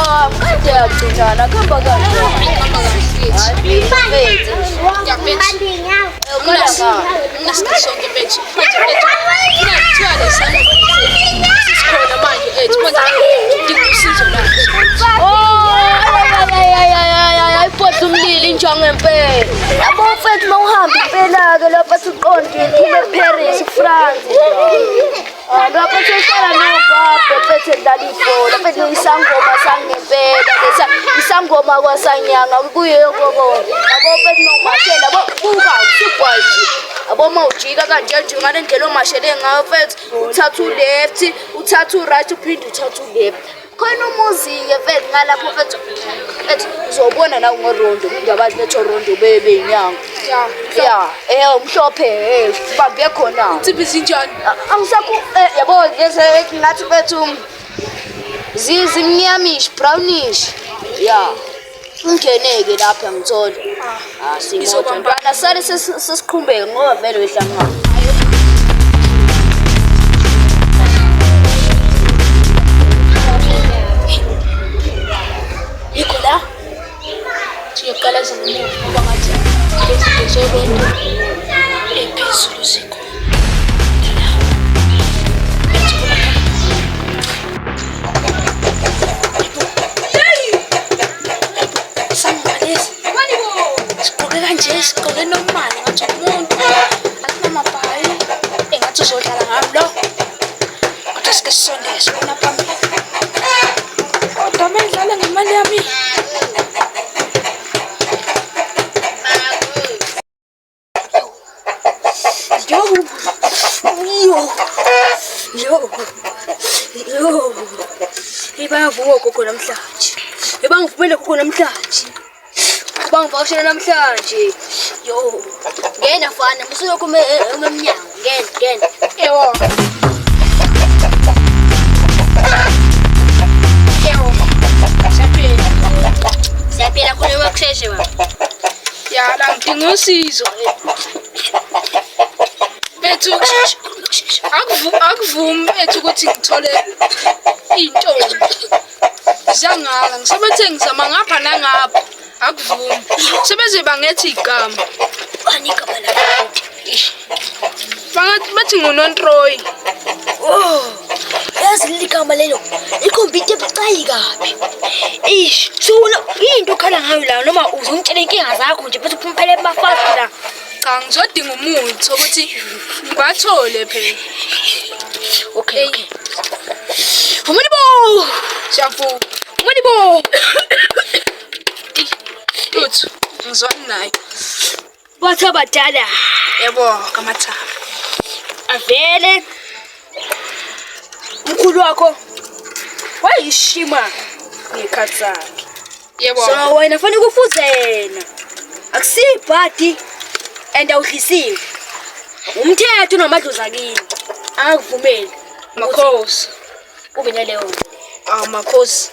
wami kade yagcinana kuhamba kahle. Ayiphohle umlilo inja ngempela. Yabo mfethu mawuhamba impela-ke lapha siqonde phuma eParis, France. Lapha sihlala nobaba mfethu endala ibhola. Mfethu isangoma sangempela, isangoma kwasanyanga kuyo konke. Yabo mfethu mawumashela, yabo buka usugwazi. Yabo mawujika kanje nje ngale ndlela omashele ngayo mfethu, uthatha u-left, uthatha u-right, uphinde uthatha u-left. Khona umuzi-ke mfethu ngalapho mfethu uzobona nawe ngorondo kungabazi bethoronto beyinyanga. Ya umhlophe bambe khona. Utsiphi sinjani? Angisaku yabo ngathi mfethu zimnyamish brownish. Ya. Ungeneke lapha ngithola. Singobantwana sale sesiqhubeke ngoba vele wehlangana. Ikola siyaqala ngomuntu ngoba ngathi izinto zoronto ephezulu zikho. Sigqoke nomali ngathi umuntu asinamabhayi engathi uzodlala ngami lo kodwa sike sisondeze khona phambili kodwa mendlala ngemali yami. Yo ibavuma gogo namhlanje, ibangivumele gogo namhlanje, bangivakashela namhlanje. Yo ngena fana musuloko umemnyango ngena ewo siyaphila khona wakusheshe baba. Ya la ngidinga usizo bethu akuvumi bethu ukuthi ngithole intombi zangala ngisebenze ngizama ngapha nangapha akuvumi sebeze bangethi igama ani igama lakho bathi nguNontroy. Yazi ligama lelo ikhompyutha ebucayi kabi. Sona into khala ngayo la noma uzongitshela inkinga zakho nje bese uphumpele emafasti la. Cha ngizodinga umuthi ukuthi ngibathole phela. Okay. Umanibo! Shafu. Umanibo! Lutho ngizwana naye. Bathi abadala Yebo kamatha. avele mkhulu wakho wayishima ngekhathi sakhe. Yebo. So wena fanele kufuze yena akusibhadi and awuhlisiwe umthetho namadlozi kini akuvumeli Makhosi. ube naleyo. Makhosi.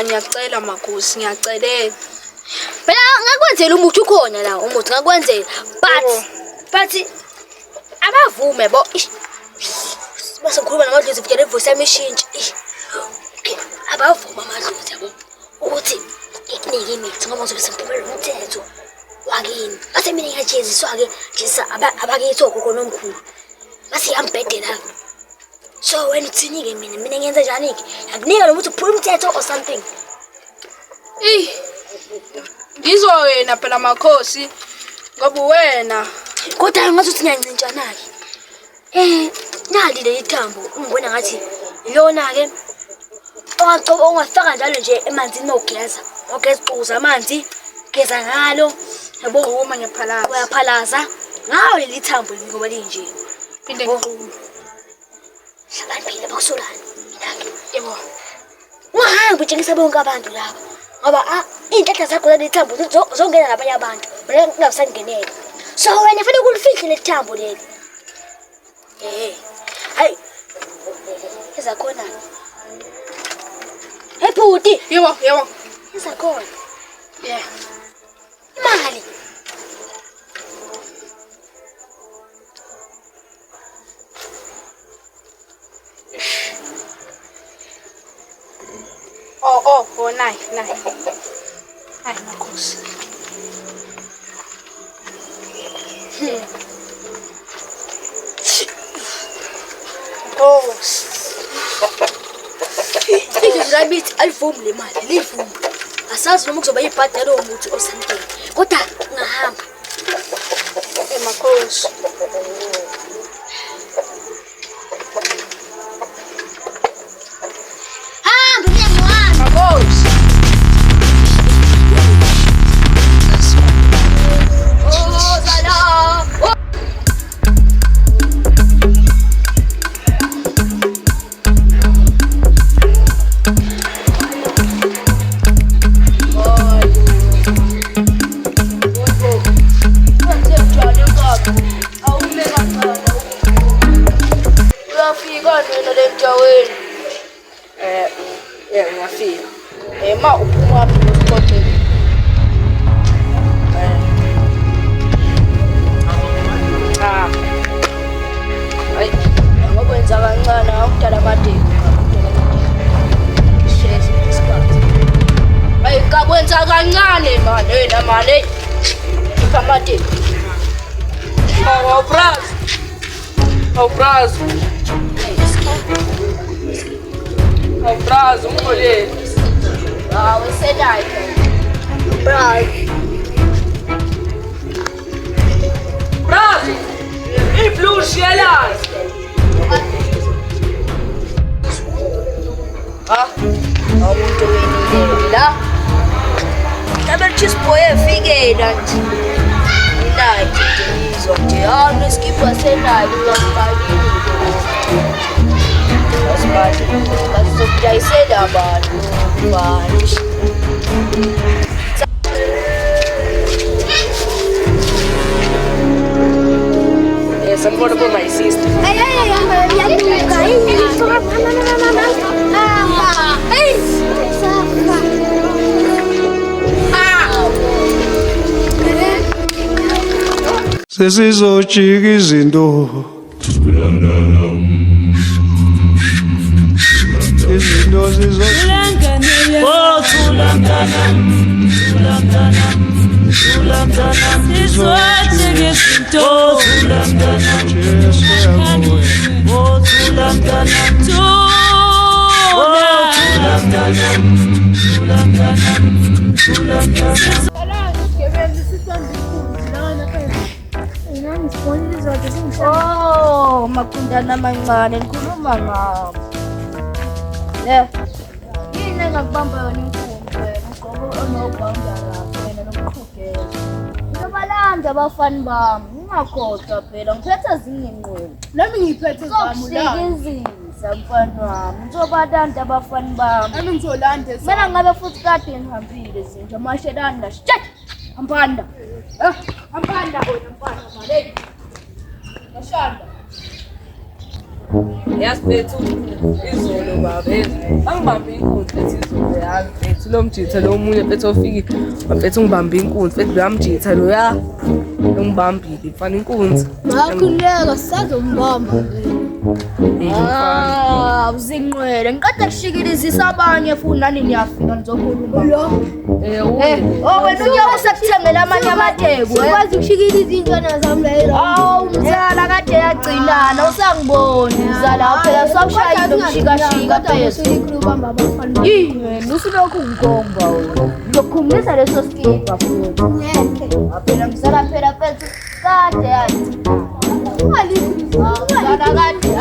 Ngiyacela makhosi ngiyacelela. Phela ngakwenzela umuthi ukhona la umuthi ngakwenzela but abavume bo base ngikhuluma namadlozi vukela ivoice yami ishintshe. Abavuma amadlozi yabo ukuthi ikunike imithi ngoba ngizobe semphumelelo umthetho wakini. Base mina ngiyajeziswa-ke jezisa abakithi ogogo nomkhulu base yambhedela. So wena uthini-ke mina ngiyenza njani-ke akunika lo muthi uphula umthetho or something. Ngizwa wena phela makhosi ngoba wena Kodwa ngathi ngiyancintshana-ke. Nali leli thambo ungibona ngathi iyona-ke ongafaka njalo nje emanzini ogeza ucuza amanzi geza ngalo yabo uma ngiyaphalaza uyaphalaza ngawo leli thambo ngoba linje. phinde ngiqume. Hlabaphile bakusolana mina-ke. Yebo. Ungahambi utshengisa bonke abantu laba ngoba iy'nhlahla zakho leli thambo zongena nabanye abantu wena kungabisangenela. So wena fanele kulifihle leli thambo leli. Hayi ezakhona ebhuti Yebo. ezakhona Yeah. imali nayi. Hayi makhosi. Rabbit alivumi le mali livumi. Asazi noma kuzoba ibhadalo umuthi osanteni. Kodwa ungahamba. Makhosi. Hamba mnyamwami. Makhosi. Oh zala. Ngiyafika. Ma uphuma wapi esikoteni? Hayi, ngokwenza kancane akudala amadeni. Shezi isikhathi. Hayi, ngakwenza kancane manje wena manje. Amadeni. Brazo, mulher. Você dá, Brazo. E blues, elas. Vamos ver lá. Também te expõe a figueira. Não, isso aqui. Não esquiva sem nada. Mas só que aí você dá, vários. Essa não pode pôr mais sister. Sesizojika izinto izinto Oh, makundana mancane nikhuluma ngabo. Yini engakubamba yona inkunzi wena ngoba onobamba lapha wena nomqhugela. Ngizobalanda abafani bami, ungakhohlwa phela ngiphethe zinginqweni. Nami ngiphethe zami la. Ngizokuzikizisa mfana wami. Ngizobalanda abafani bami. Nami ngizolanda Mina ngabe futhi kade ngihambile zinje amashelanda shit. Ampanda. Ampanda wena mfana manje. Mashanda. Yasiphethu izolo baba. Angibambe inkunzi ethi izolo yazi phethu lo mjitha lo munye phethu ofika. Waphethu ngibambe inkunzi phethu lo mjitha lo ya. Ngibambile mfana inkunzi. Ngakhuleka sisazombamba. Uzinqwele ngiqeda kushikilizisa abanye futhi nani niyafika nizokhuluma lo. Wena unyawo sekuthengela amanye amateku. Ukwazi ukushikiliza intwana zami la. Umzala kade yagcinana usangiboni umzala phela sakushayile ukushikashika phezulu. Uyikhuluma abafana. Yini usulokhu ngikomba wena. Ngizokhumisa leso skipa futhi. Phela umzala phela phezulu kade yagcinana. Umzala kade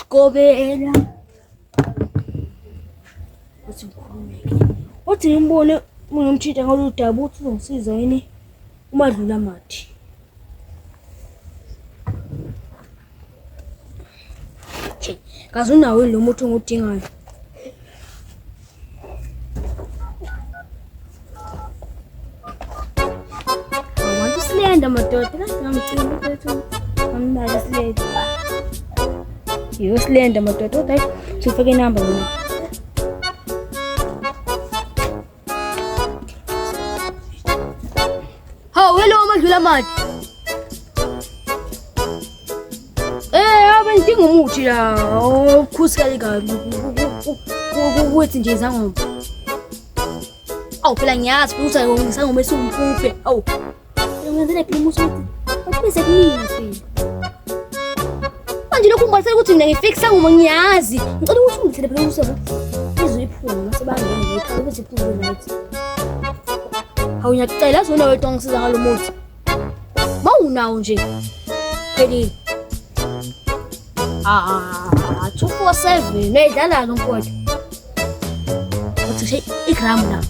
Kobela. Uthi ngimbone ngimtshitha ngoludaba uthi uzongisiza yini umadlula mathi. Kazi unawo lo muntu ongudingayo. Usilenda madoda ngamcela mfethu. Amnala isilenda. Usilenda madoda okay. Sifake inamba mina. Hello madlula manje. Abe ngingumuthi la. Ukhusikali kabi. Kuthi nje izangoma. Awu phela ngiyazi ukuthi ngisangoma esiwumphuphe. Awu. Ngenzela phela umuthi ukuthi bese kunini phela. Manje lokhu ngibasela ukuthi mina ngifixa ngoma ngiyazi. Ngicela ukuthi ungithele phela usebe. Iziphuma mase bangene ngekhaya ukuthi iphumule right. Hawu ngiyacela zona wethu ongisiza ngalo muthi. Mawunawo nje. Phelile. 247 neyidlala nomfowethu. Uthi she igram la.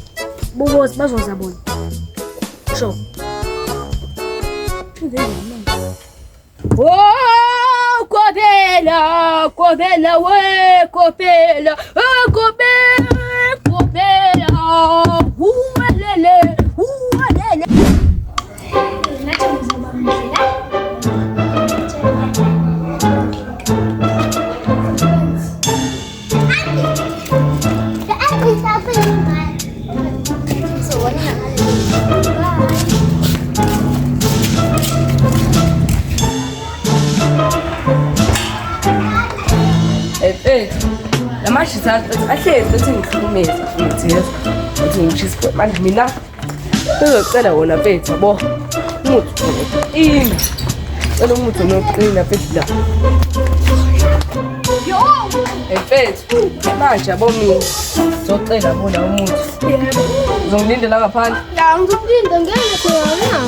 Bobozi bazozabona. Sho. Oh, Kopela, Kopela, we Kopela, Kopela, huwalele, huwalele. Manje ahlezi ethi ngikhulumeze ngitheza ukuthi ngishisa manje mina bezocela wona mfethu yabo umuthi ini cela umuthi noqina mfethu la mfethu manje yabo mina ngizocela bona umuthi uzongilindela ngaphandle Ya ngizokulinda ngeke khona.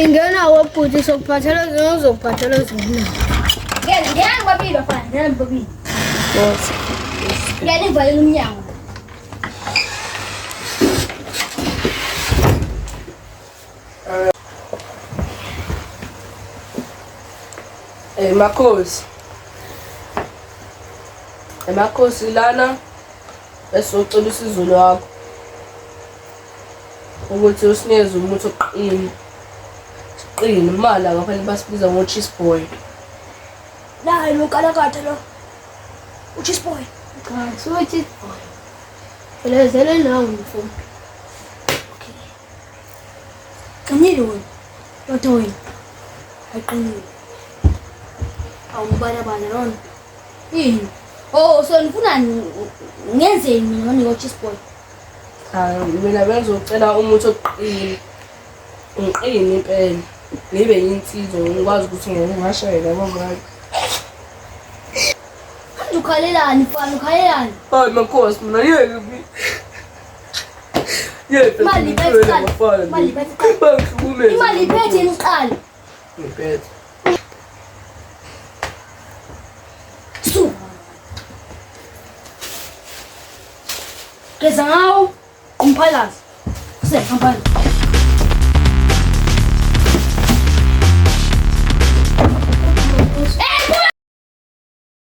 Ngena wabhuti sokuphathela zona uzokuphathela zona. Ngeke babili bafana, ngeke babili. Yes. Ngeke ngivalele umnyango. Makhosi lana esocela usizo lwakho ukuthi usinikeze umuthi oqina. Siqine imali ngafanele basibiza ngo-cheese boy. La lo kalakatha lo. Cheese boy. So cheese boy. Elezele nawo mfumo. Okay. Qinile wena. Wathi wena. Aqinile. Awubala bala lona. Yini? Oh so nifuna ngenzeni mina ngani cheese boy? Mina bengizocela umuthi oqina. Ngiqine impela. Ngibe yinsizwa ngikwazi ukuthi ngingashayela ngomali. Manje ukhalelani mfana ukhalelani? Hayi makhosi mina yeke mina. Yeke Imali iphethe. Imali iphethe. Imali iphethe niqala. Ngiphethe. Su. Keza ngawo umphalazi. Sekumphala.